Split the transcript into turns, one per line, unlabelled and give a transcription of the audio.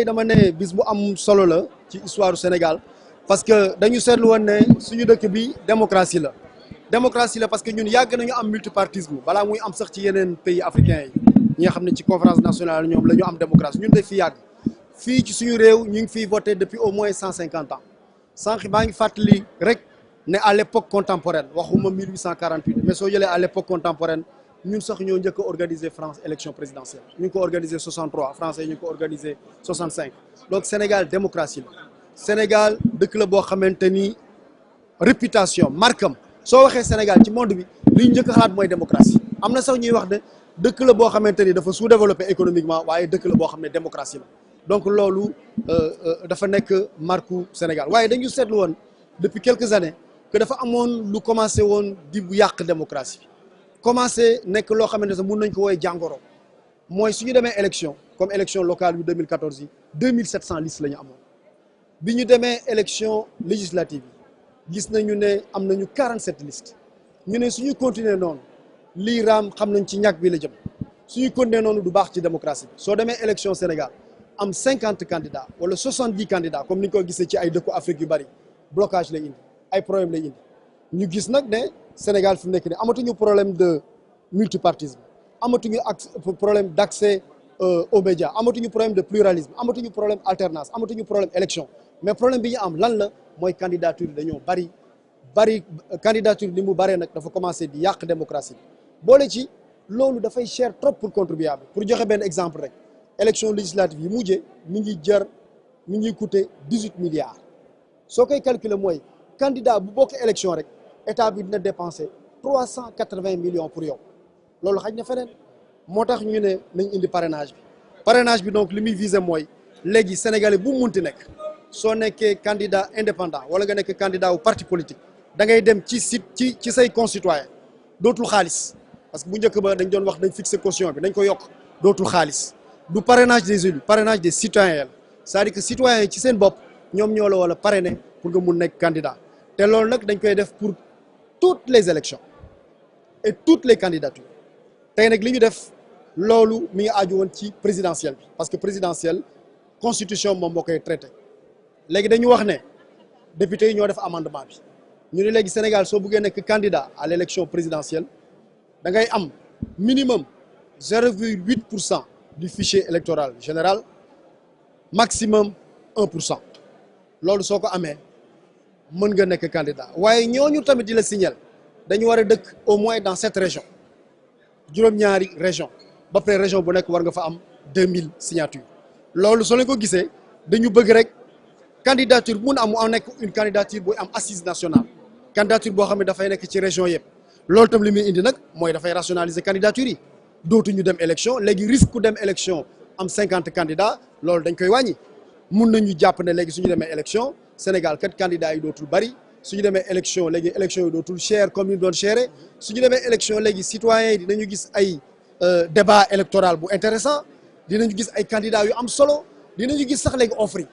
tey dama ne bis bu am solo la ci histoire du Sénégal parce que dañu seetlu woon ne suñu dëkk bi démocratie la parce que ñun yàgg nañu am multipartisme balaa muy am sax ci yeneen pays africains yi ñi nga xam ne ci conférence nationale ñoom la ñu am démocratie ñun de fi yàgg fii ci suñu réew ñu ngi fiy voté depuis au moins 150 ans sànq maa ngi fàttali rek ne à l'époque contemporaine waxuma 1848 mais soo jëlee à l'époque contemporaine ñun sax ñoo njëkk a organiser France élection présidentielle ñu ngi ko organiser 63 français ñu ngi ko organiser 65 donc Sénégal démocratie la Sénégal dëkk la boo xamante ni réputation markam soo waxee Sénégal ci monde bi li ñu njëkk a xalaat mooy démocratie am na sax ñuy wax ne dëkk la boo xamante ni dafa sous-développé économiquement waaye dëkk la boo xam ne démocratie la donc loolu dafa nekk marku Sénégal waaye dañu seetlu woon depuis quelques années que dafa amoon lu commencé woon di bu yàq démocratie bi commencé nekk loo xamante ne mun nañ ko woowee jàngoro mooy su ñu demee élection comme élection locale yu 2014 yi 2700 listes la ñu amoon bi ñu demee élection législative yi gis nañu ne am nañu 47 listes ñu ne suñu continuer noonu lii raam xam nañ ci ñàkk bi la jëm suñu continuer noonu du baax ci démocratie bi soo demee élection Sénégal am 50 candidats wala 70 candidats comme ni ñu ko gisee ci ay dëkku Afrique yu bari blocage lay indi ay problème lay indi ñu gis nag ne Sénégal fi mu nekk nii amatuñu problème de multipartisme amatuñu problème d'accès aux médias amatuñu problème de pluralisme amatuñu problème alternance amatuñu problème élection mais problème bi ñu am lan la mooy candidature yi dañoo bari candidature ni mu baree nag dafa commencé di yàq démocratie boole ci loolu dafay cher trop pour contribuable pour joxe benn exemple rek élection législative yi mujjee mi ngi coûter 18 milliards soo koy calculer mooy candidat bu bokk élection rek état bi dina dépenser 380 millions pour yow loolu xaj na feneen moo tax ñu ne nañ indi parrainage bi donc li muy viser mooy léegi sénégalais bu munti nekk soo nekkee candidat indépendant wala nga nekk candidat wu parti politique da ngay dem ci site ci say concitoyens dootul xaalis parce que bu njëkk ba dañ doon wax dañ fixer caution bi dañ ko yokk dootul xaalis du parrainage des élus parrainage des citoyens la c'est-à-dire que citoyens yi ci seen bopp ñoom ñoo la wala parrainer pour nga mun nekk candidat te loolu nag dañ koy def pour toutes les élections et toutes les candidatures tey nag li ñu def loolu mi ngi aju woon ci présidentielle bi parce que présidentielle constitution moom moo koy traité léegi dañu wax ne député yi ñoo def amendement bi ñu ne léegi Sénégal soo buggee nekk candidat à l' élection présidentielle da ngay am minimum 0,8% du fichier électoral général maximum 1%. loolu soo ko amee mën nga nekk candidat waaye ñooñu tamit di la signal dañu war a dëkk au moins dans cette région juróom-ñaari région ba pare région bu nekk war nga fa am 2000 signatures loolu soo leen ko gisee dañu bëgg rek candidature mun am mu nekk une candidature buy am assise nationale candidature boo xam ne dafay nekk ci région yëpp loolu tam li muy indi nag mooy dafay rationaliser candidature yi dootuñu dem élection léegi risque ku dem élection am 50 candidats loolu dañ koy wàññi mun nañu jàpp ne léegi suñu demee élection Sénégal kat candidats yi dootul bari suñu demee élection léegi élection yi dootul cher comme ni doon chéré suñu demee élection léegi citoyens yi dinañu gis ay débat électoral bu intéressant dinañu gis ay candidats yu am solo dinañu gis sax léegi offre yi